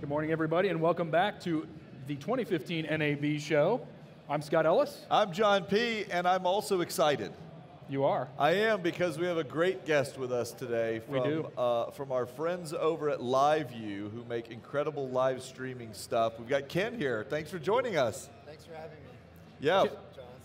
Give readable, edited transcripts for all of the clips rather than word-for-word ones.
Good morning, everybody, and welcome back to the 2015 NAB show. I'm Scott Ellis. I'm John P., and I'm also excited. You are? I am, because we have a great guest with us today from our friends over at LiveU, who make incredible live streaming stuff. We've got Ken here. Thanks for joining us. Thanks for having me. Yeah. John,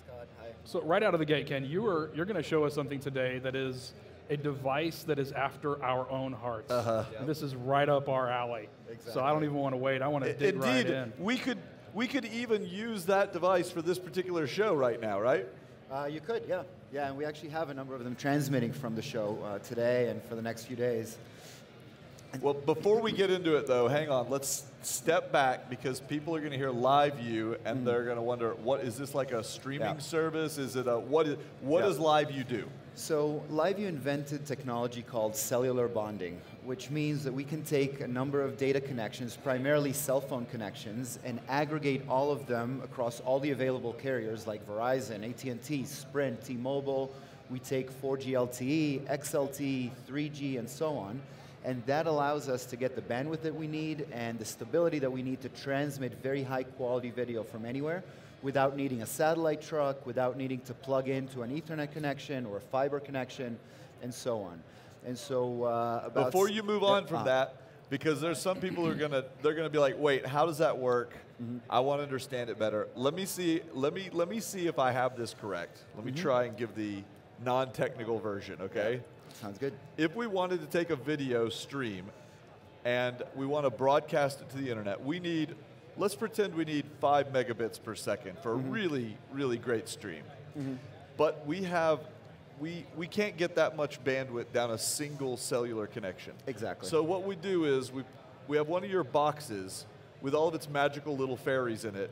Scott, hi. So right out of the gate, Ken, you're going to show us something today that is a device that is after our own hearts. Yep. This is right up our alley. Exactly. So I don't even want to wait. I want to dig right in. Indeed. We could even use that device for this particular show right now, right? You could, yeah. Yeah, and we actually have a number of them transmitting from the show today and for the next few days. Well, before we get into it, though, hang on. Let's step back, because people are going to hear LiveU, and they're going to wonder, what is this, like a streaming service? Is it a what does LiveU do? So LiveU invented technology called cellular bonding, which means that we can take a number of data connections, primarily cell phone connections, and aggregate all of them across all the available carriers like Verizon, AT&T, Sprint, T-Mobile. We take 4G LTE, XLT, 3G, and so on. And that allows us to get the bandwidth that we need and the stability that we need to transmit very high quality video from anywhere without needing a satellite truck, without needing to plug into an Ethernet connection or a fiber connection, and so on. And so before you move on from that, because there's some people who are gonna be like, wait, how does that work? I want to understand it better. Let me see if I have this correct. Let me try and give the non-technical version, okay? Sounds good. If we wanted to take a video stream and we want to broadcast it to the internet, let's pretend we need 5 megabits per second for a really, really great stream. But we can't get that much bandwidth down a single cellular connection. Exactly. So what we do is we have one of your boxes with all of its magical little fairies in it,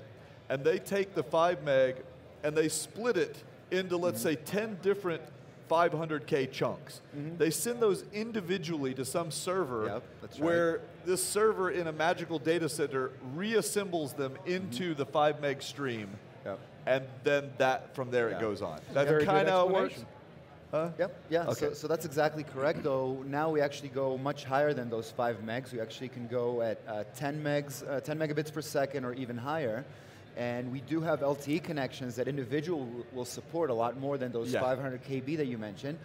and they take the 5 meg and they split it into, let's say, 10 different 500K chunks. They send those individually to some server where this server in a magical data center reassembles them into the 5 meg stream, and then from there it goes on. That's kind of how it works. Huh? Yep. Yeah. Okay. So that's exactly correct. Though now we actually go much higher than those 5 megs. We actually can go at 10 megabits per second or even higher. And we do have LTE connections that individual will support a lot more than those 500 KB that you mentioned.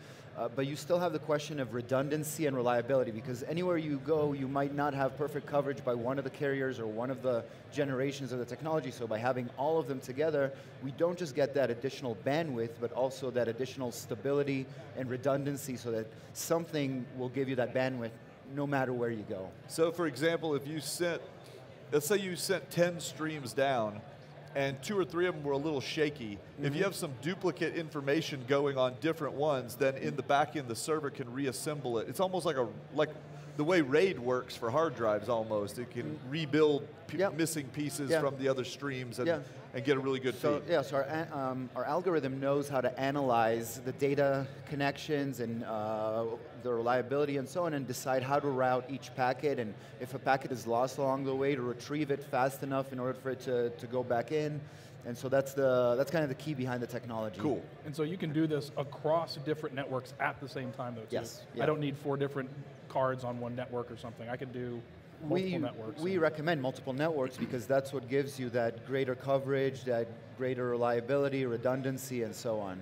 But you still have the question of redundancy and reliability, because anywhere you go, you might not have perfect coverage by one of the carriers or one of the generations of the technology. So by having all of them together, we don't just get that additional bandwidth, but also that additional stability and redundancy, so that something will give you that bandwidth no matter where you go. So for example, if let's say you sent 10 streams down, and 2 or 3 of them were a little shaky. If you have some duplicate information going on different ones, then in the back end, the server can reassemble it. It's almost like the way RAID works for hard drives almost. It can rebuild missing pieces from the other streams and get a really good feed. Yeah, so our algorithm knows how to analyze the data connections and the reliability and so on, and decide how to route each packet, and if a packet is lost along the way, to retrieve it fast enough in order for it to go back in. And so that's kind of the key behind the technology. Cool. And so you can do this across different networks at the same time, though, too. Yes. Yeah. I don't need 4 different cards on one network or something. I can do multiple networks. We recommend multiple networks because that's what gives you that greater coverage, that greater reliability, redundancy, and so on.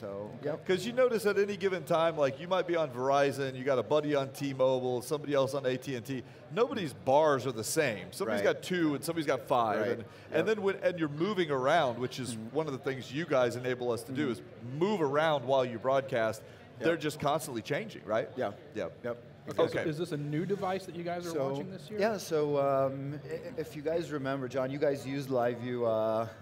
So, because you notice at any given time, like you might be on Verizon, you got a buddy on T-Mobile, somebody else on AT&T. Nobody's bars are the same. Somebody's got 2 and somebody's got 5, and then when you're moving around, which is one of the things you guys enable us to do, is move around while you broadcast. They're just constantly changing, right? Yeah. Yep. Okay. So is this a new device that you guys are launching this year? Yeah, so if you guys remember, John, you guys used LiveU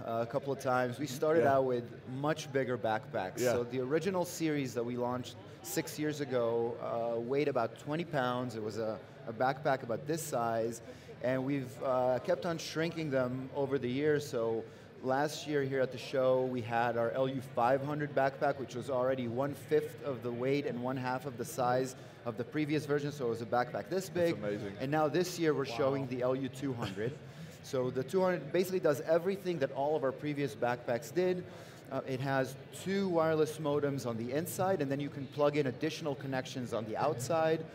a couple of times. We started out with much bigger backpacks. So the original series that we launched 6 years ago weighed about 20 pounds. It was a backpack about this size, and we've kept on shrinking them over the years. So last year here at the show, we had our LU 500 backpack, which was already 1/5 of the weight and 1/2 of the size of the previous version, so it was a backpack this big. That's amazing. And now this year we're showing the LU 200. So the 200 basically does everything that all of our previous backpacks did. It has 2 wireless modems on the inside, and then you can plug in additional connections on the outside.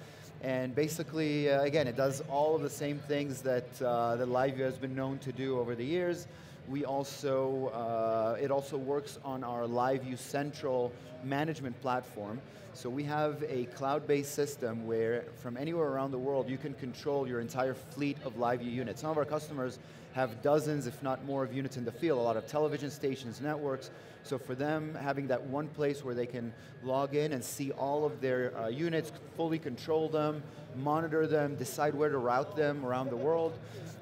And basically, again, it does all of the same things that, that LiveU has been known to do over the years. We also, it also works on our LiveU Central management platform. So we have a cloud-based system where from anywhere around the world you can control your entire fleet of LiveU units. Some of our customers have dozens, if not more, of units in the field, a lot of television stations, networks. So for them, having that one place where they can log in and see all of their units, fully control them, monitor them, decide where to route them around the world.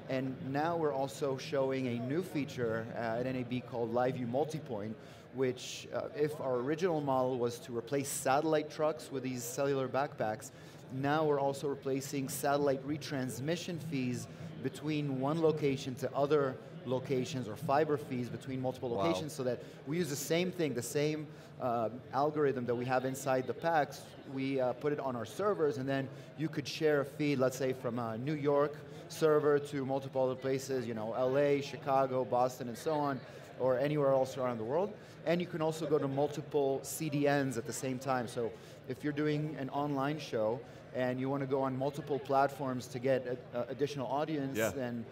And now we're also showing a new feature at NAB called LiveU Multipoint, which if our original model was to replace satellite trucks with these cellular backpacks, now we're also replacing satellite retransmission fees between one location to other locations, or fiber fees between multiple locations, so that we use the same thing, the same algorithm that we have inside the packs. We put it on our servers, and then you could share a feed, let's say from New York server to multiple other places, you know, LA, Chicago, Boston, and so on, or anywhere else around the world. And you can also go to multiple CDNs at the same time. So if you're doing an online show and you want to go on multiple platforms to get additional audience, then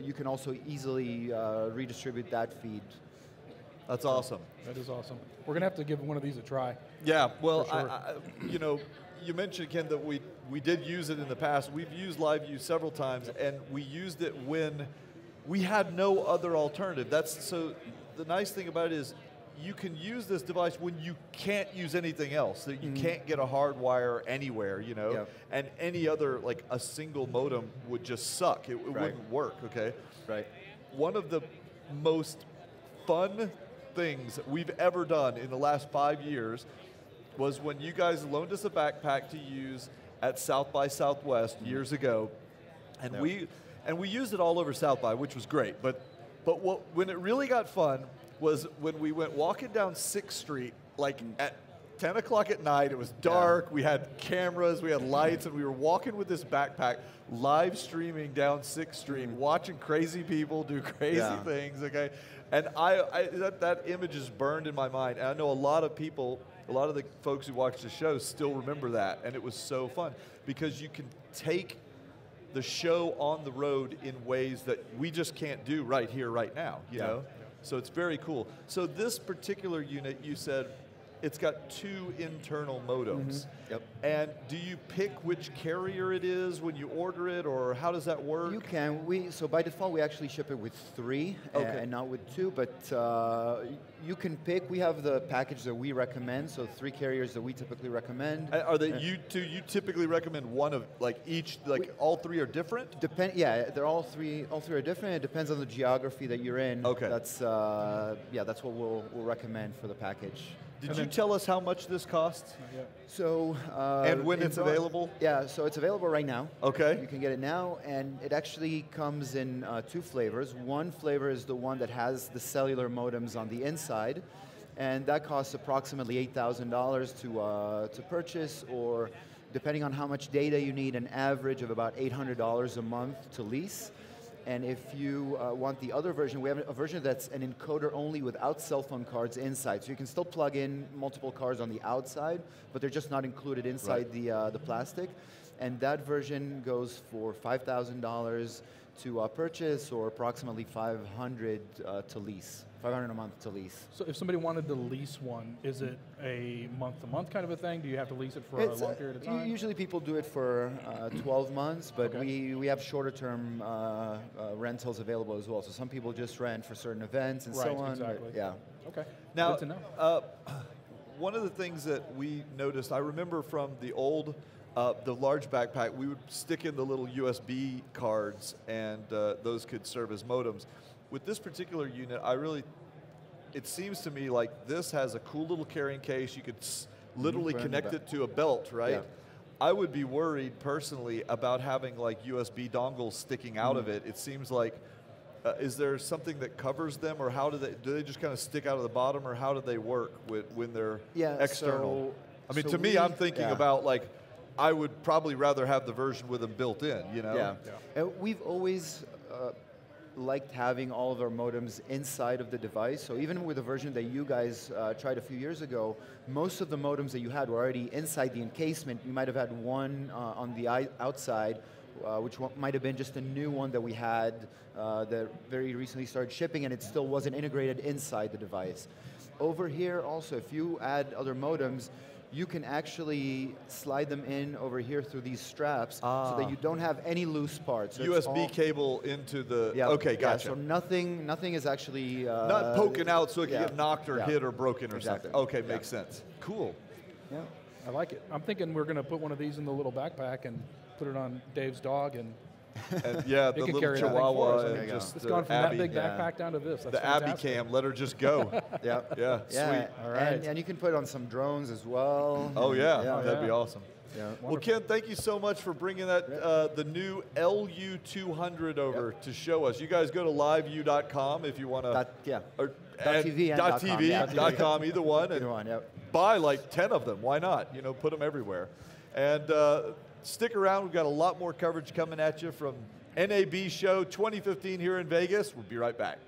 you can also easily redistribute that feed. That's awesome. That is awesome. We're going to have to give one of these a try. Yeah, well, sure. you know, you mentioned, Ken, that we did use it in the past. We've used LiveU several times, and we used it when we had no other alternative. So the nice thing about it is you can use this device when you can't use anything else. That you can't get a hard wire anywhere, you know, and any other, like a single modem would just suck. It wouldn't work, okay? Right. One of the most fun things we've ever done in the last 5 years was when you guys loaned us a backpack to use at South by Southwest years ago, and we used it all over South by, which was great. But when it really got fun was when we went walking down 6th Street, like at 10 o'clock at night. It was dark. We had cameras, we had lights, and we were walking with this backpack, live streaming down 6th Street, watching crazy people do crazy things. Okay, and that image is burned in my mind. And I know a lot of people. A lot of the folks who watch the show still remember that, and it was so fun because you can take the show on the road in ways that we just can't do right here, right now, you know? So it's very cool. So this particular unit, you said, it's got 2 internal modems. And do you pick which carrier it is when you order it, or how does that work? You can. So by default, we actually ship it with 3 and not with 2, but you can pick. We have the package that we recommend, so 3 carriers that we typically recommend. Are they you typically recommend one of, like each, like all 3 are different? Yeah, they're all three are different. It depends on the geography that you're in. Okay. That's that's what we'll recommend for the package. Did you tell us how much this costs? So and when it's available? Yeah, so it's available right now. Okay. You can get it now, and it actually comes in 2 flavors. One flavor is the one that has the cellular modems on the inside, and that costs approximately $8,000 to purchase, or depending on how much data you need, an average of about $800 a month to lease. And if you want the other version, we have a version that's an encoder only without cell phone cards inside. So you can still plug in multiple cards on the outside, but they're just not included inside the plastic. And that version goes for $5,000 to purchase, or approximately $500 to lease. $500 a month to lease. So if somebody wanted to lease one, is it a month-to-month kind of a thing? Do you have to lease it for a long period of time? Usually people do it for 12 months, but we have shorter-term rentals available as well. So some people just rent for certain events and so on. Exactly. Yeah. Okay. Now, good to know. One of the things that we noticed, I remember from the old, the large backpack, we would stick in the little USB cards, and those could serve as modems. With this particular unit, it seems to me like this has a cool little carrying case. You could literally connect it to a belt, right? Yeah. I would be worried personally about having like USB dongles sticking out of it. It seems like, is there something that covers them, or how do they just kind of stick out of the bottom, or how do they work when they're external? I mean, to me, I'm thinking about like, I would probably rather have the version with them built in, you know? Yeah. We've always liked having all of our modems inside of the device. So even with the version that you guys tried a few years ago, most of the modems that you had were already inside the encasement. You might have had one on the outside, which might have been just a new one that we had that very recently started shipping, and it still wasn't integrated inside the device. Over here also, if you add other modems, you can actually slide them in over here through these straps so that you don't have any loose parts. So USB cable into the, yeah, okay, gotcha. Yeah, so nothing is actually... not poking out so it can get knocked or hit or broken or something. Okay, makes sense. Cool. Yeah, I like it. I'm thinking we're going to put one of these in the little backpack and put it on Dave's dog, and yeah, the little Chihuahua. And just it's gone from Abby, that big backpack down to this. That's the fantastic. Abby cam, let her just go. Yeah, yeah, sweet. All right. And you can put it on some drones as well. Oh yeah, that'd be awesome. Yeah. Well, Ken, thank you so much for bringing that the new LU200 over to show us. You guys go to LiveU.com if you want to. .tv and .tv, .com, either one. Either one, yep. Buy like 10 of them. Why not? You know, put them everywhere. And stick around. We've got a lot more coverage coming at you from NAB Show 2015 here in Vegas. We'll be right back.